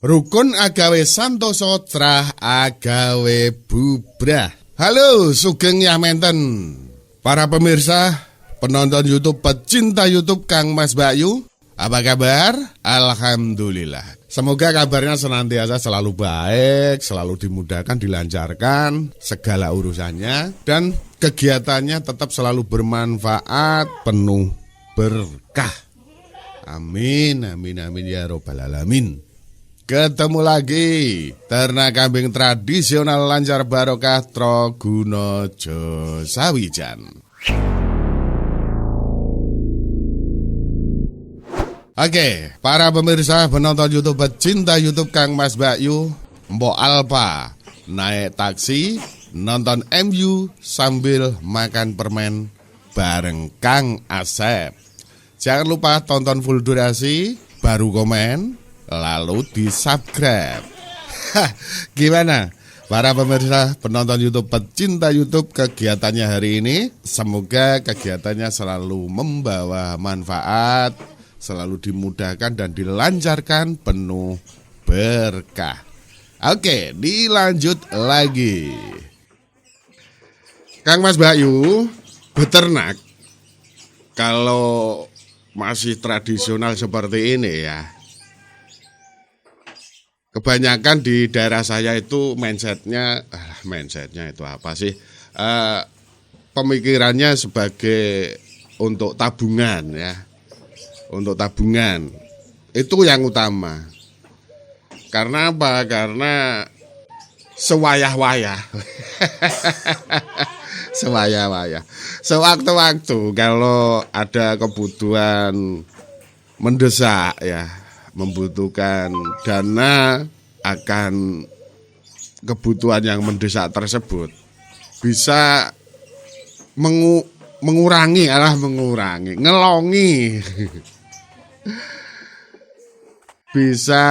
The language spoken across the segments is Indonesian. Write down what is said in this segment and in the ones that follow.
Rukun agawe santoso trah agawe bubrah. Halo, sugeng ya menten. Para pemirsa, penonton YouTube, pecinta YouTube Kang Mas Bayu. Apa kabar? Alhamdulillah. Semoga kabarnya senantiasa selalu baik, selalu dimudahkan, dilancarkan segala urusannya, dan kegiatannya tetap selalu bermanfaat, penuh berkah. Amin, amin, amin ya robbal alamin. Ketemu lagi ternak kambing tradisional lancar barokah Trogunojo Sawijan. Oke, para pemirsa penonton YouTube, pecinta YouTube Kang Mas Bayu, Mbok Alpa naik taksi nonton MU sambil makan permen bareng Kang Asep. Jangan lupa tonton full durasi, baru komen, lalu di subscribe. Gimana para pemirsa penonton YouTube, pecinta YouTube, kegiatannya hari ini? Semoga kegiatannya selalu membawa manfaat, selalu dimudahkan dan dilancarkan, penuh berkah. Oke, dilanjut lagi. Kang Mas Bayu beternak kalau masih tradisional seperti ini ya, kebanyakan di daerah saya itu mindsetnya itu apa sih? Pemikirannya sebagai untuk tabungan ya, untuk tabungan itu yang utama. Karena apa? Karena sewayah-wayah, sewayah-wayah, sewaktu-waktu kalau ada kebutuhan mendesak ya, membutuhkan dana akan kebutuhan yang mendesak tersebut, bisa mengurangi, ngelongi bisa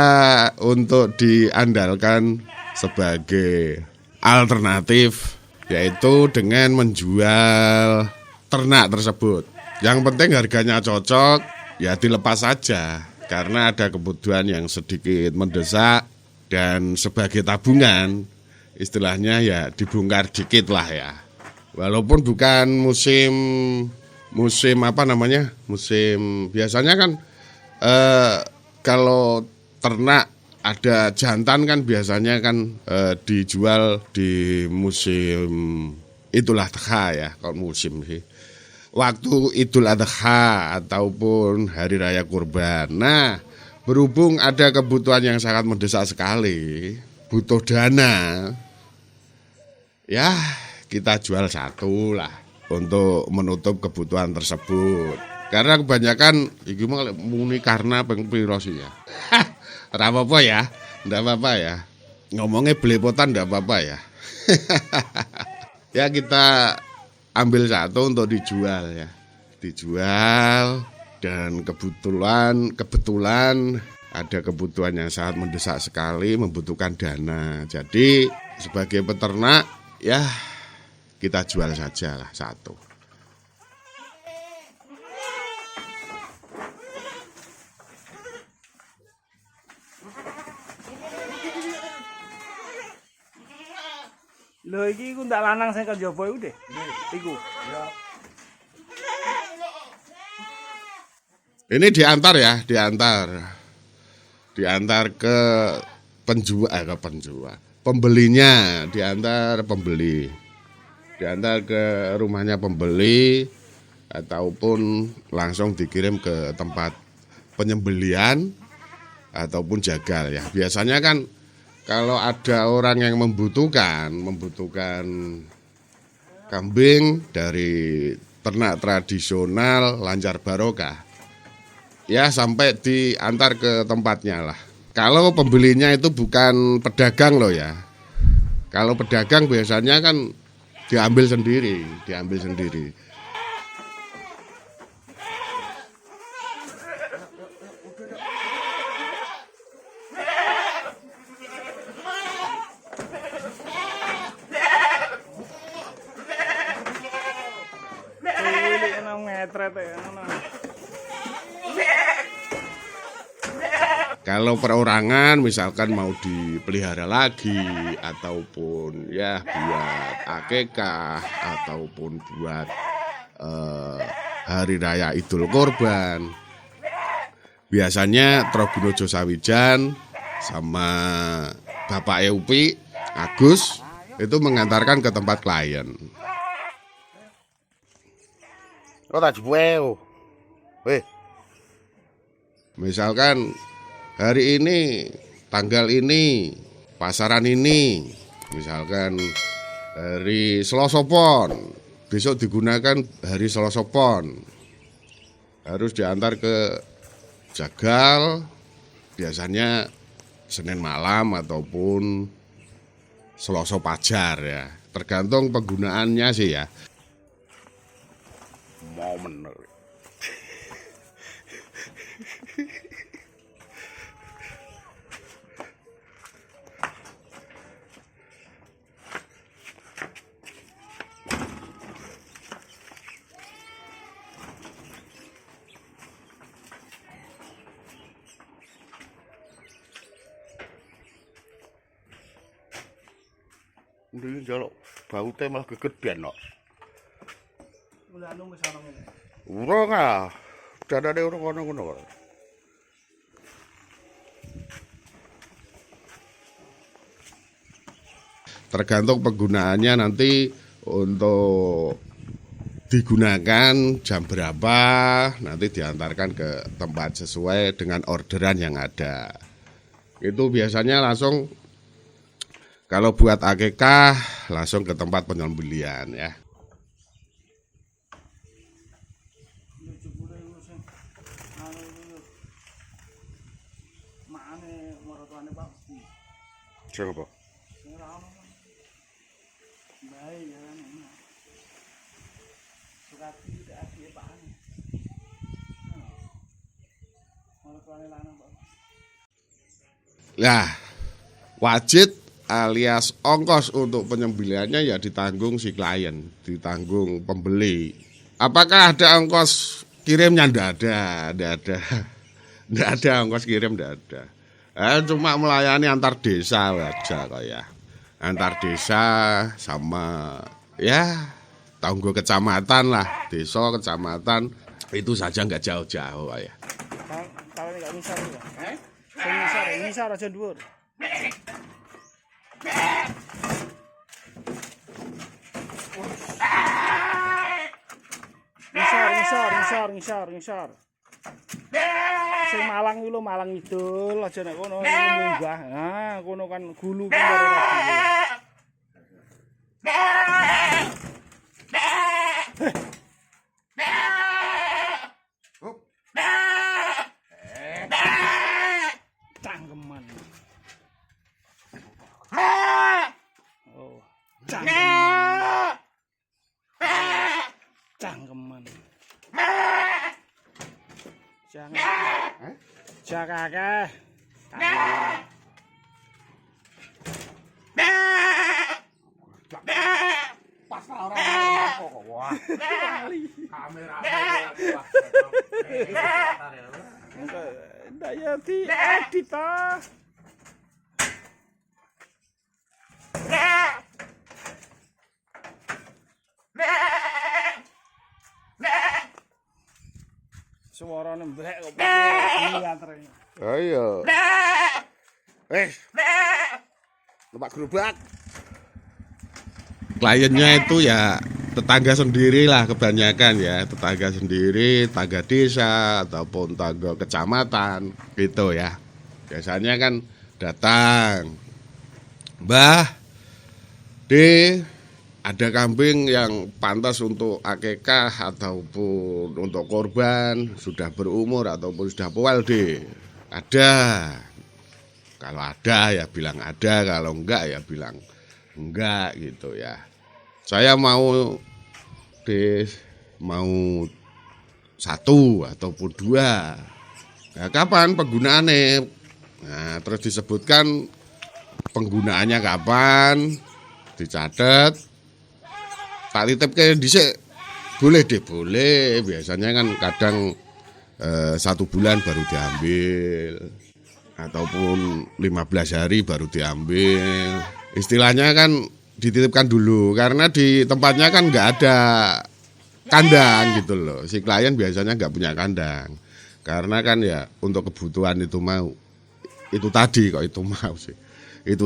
untuk diandalkan sebagai alternatif, yaitu dengan menjual ternak tersebut. Yang penting harganya cocok, ya dilepas saja. Karena ada kebutuhan yang sedikit mendesak dan sebagai tabungan, istilahnya ya dibongkar dikit lah ya. Walaupun bukan musim apa namanya, musim biasanya kan kalau ternak ada jantan kan biasanya kan dijual di musim Idul Adha ya, kalau musim sih. Waktu Idul Adha ataupun Hari Raya Kurban. Nah, berhubung ada kebutuhan yang sangat mendesak sekali, butuh dana, ya kita jual satu lah untuk menutup kebutuhan tersebut. Karena kebanyakan iki muni karena pengpiro sih ya. Ora apa-apa ya, ndak apa-apa ya. Ngomongnya belepotan ndak apa-apa ya. Ya kita ambil satu untuk dijual ya. Dijual, dan kebetulan ada kebutuhan yang sangat mendesak sekali, membutuhkan dana. Jadi sebagai peternak ya kita jual saja lah satu. Lho iki ku ndak lanang sing kejaba iku, Dik. Iku. Ya. Ini diantar ya, diantar ke penjual, pembelinya, diantar ke rumahnya pembeli, ataupun langsung dikirim ke tempat penyembelian ataupun jagal ya. Biasanya kan kalau ada orang yang membutuhkan kambing dari ternak tradisional lancar barokah, ya sampai diantar ke tempatnya lah. Kalau pembelinya itu bukan pedagang loh ya. Kalau pedagang biasanya kan diambil sendiri. Ngetret ya ngono. Kalau perorangan misalkan mau dipelihara lagi ataupun ya buat akikah ataupun buat hari raya Idul Kurban. Biasanya Trogunojo Sawijan sama Bapak Eupi Agus itu mengantarkan ke tempat klien. Oh tak jebul. Misalkan hari ini, tanggal ini, pasaran ini, misalkan hari Selasa Pon, besok digunakan hari Selasa Pon, harus diantar ke Jagal, biasanya Senin malam ataupun Selasa Pajar ya, tergantung penggunaannya sih ya. Momen. Ndi njaluk baute malah gegeden kok. Mulane wis ana ngene. Urung ah. Danane urung ngono-ngono kok. Tergantung penggunaannya nanti untuk digunakan jam berapa, nanti diantarkan ke tempat sesuai dengan orderan yang ada. Itu biasanya langsung kalau buat akikah langsung ke tempat penyembelihan ya. Sing apa? Nah, wajib alias ongkos untuk penyembelihannya ya ditanggung si klien, ditanggung pembeli. Apakah ada ongkos kirimnya? Nggak ada ongkos kirim, nggak ada. Cuma melayani antar desa aja kok ya. Antar desa sama ya tanggung kecamatan lah, desa kecamatan itu saja nggak jauh-jauh ya. Kalau nggak misar ya. Misar aja dhuwur. Ngisor. Sing Malang iki lho, Malang Idul, aja nek kono munggah. Nah, kono kan gulu kan karo radio. Cangkeman. Oh, cangkeman. Cangkeman. Jangan. Jakake. Pas orang kok. Wah. Kamera. Ndak ya di edit ta. Suarane mbrek kok antre. Ayo. Numpak gerobak. Kliennya itu ya tetangga sendiri lah kebanyakan ya, tetangga sendiri, tetangga desa ataupun tetangga kecamatan gitu ya. Biasanya kan datang, Mbah, ada kambing yang pantas untuk akikah ataupun untuk korban, sudah berumur ataupun sudah poel ada. Kalau ada ya bilang ada, kalau enggak ya bilang enggak gitu ya. Saya mau satu ataupun dua. Nah, kapan penggunaannya? Nah, terus disebutkan penggunaannya kapan, dicatat, tak titip ke dhisik. Boleh deh, boleh. Biasanya kan kadang 1 bulan baru diambil. ataupun 15 hari baru diambil. Istilahnya kan dititipkan dulu karena di tempatnya kan nggak ada kandang gitu loh. Si klien biasanya nggak punya kandang karena kan ya untuk kebutuhan itu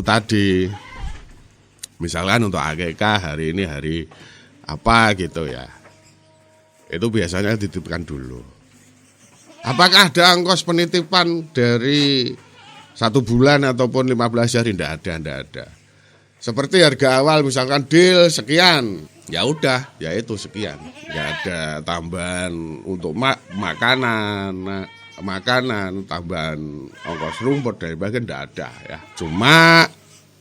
tadi misalkan untuk akikah hari ini hari apa gitu ya, itu biasanya dititipkan dulu. Apakah ada ongkos penitipan dari 1 bulan ataupun 15 hari? Nggak ada. Seperti harga awal misalkan deal sekian, ya udah, ya itu sekian. Nggak ada tambahan untuk makanan, tambahan ongkos rumput dari bagian nggak ada ya. Cuma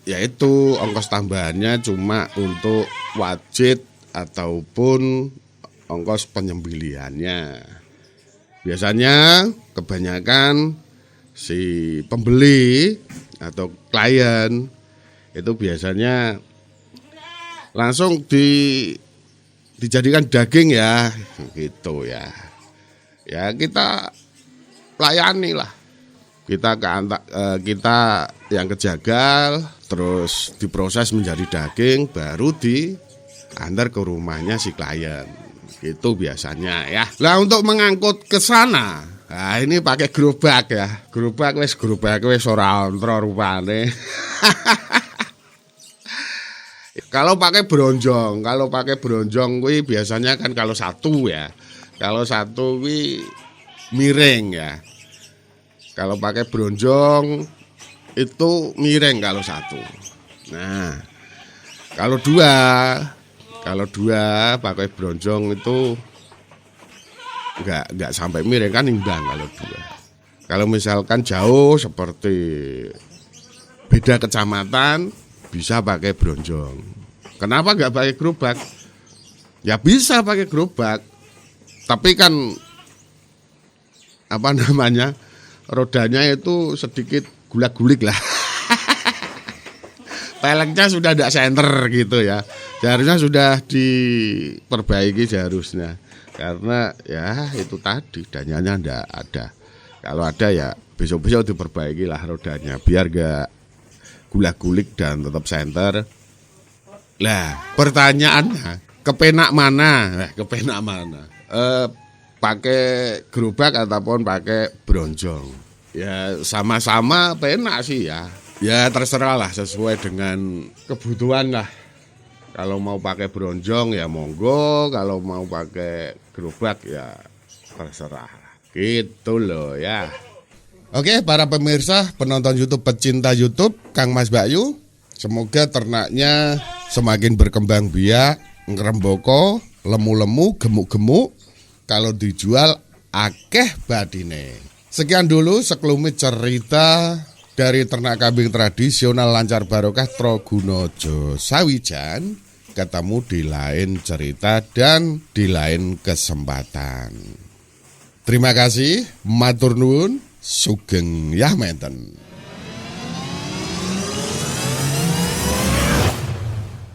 ya itu ongkos tambahannya cuma untuk wajib ataupun ongkos penyembelihannya. Biasanya kebanyakan si pembeli atau klien itu biasanya langsung dijadikan daging ya, gitu ya. Ya kita layani lah. Kita yang kejagal terus diproses menjadi daging baru diantar ke rumahnya si klien. Itu biasanya ya. Lah untuk mengangkut ke sana, nah ini pakai gerobak ya. Gerobak wis ora ontro rupane. Kalau pakai bronjong kuwi biasanya kan kalau satu ya. Kalau satu kuwi miring ya. Kalau pakai bronjong itu miring kalau satu. Nah, kalau dua pakai bronjong itu enggak sampai miring, kan imbang kalau dua. Kalau misalkan jauh seperti beda kecamatan bisa pakai bronjong. Kenapa enggak pakai gerobak? Ya bisa pakai gerobak. Tapi kan rodanya itu sedikit gulag-gulig lah. Peleknya sudah tidak senter gitu ya. Seharusnya sudah diperbaiki seharusnya. Karena ya itu tadi danyanya tidak ada. Kalau ada ya besok-besok diperbaiki lah rodanya biar gak gulag-gulig dan tetap senter. Lah pertanyaannya kepenak mana? Pakai gerobak ataupun pakai bronjong? Ya sama-sama penak sih ya. Ya terserah lah sesuai dengan kebutuhan lah. Kalau mau pakai bronjong ya monggo, kalau mau pakai gerobak ya terserah. Gitu loh ya. Oke, para pemirsa, penonton YouTube, pecinta YouTube, Kang Mas Bayu, semoga ternaknya semakin berkembang biak, ngrembaka, lemu-lemu, gemuk-gemuk, kalau dijual akeh badine. Sekian dulu sekelumit cerita dari ternak kambing tradisional Lancar Barokah Trogunojo Sawijan. Ketemu di lain cerita dan di lain kesempatan. Terima kasih, matur nuwun, sugeng yah menten.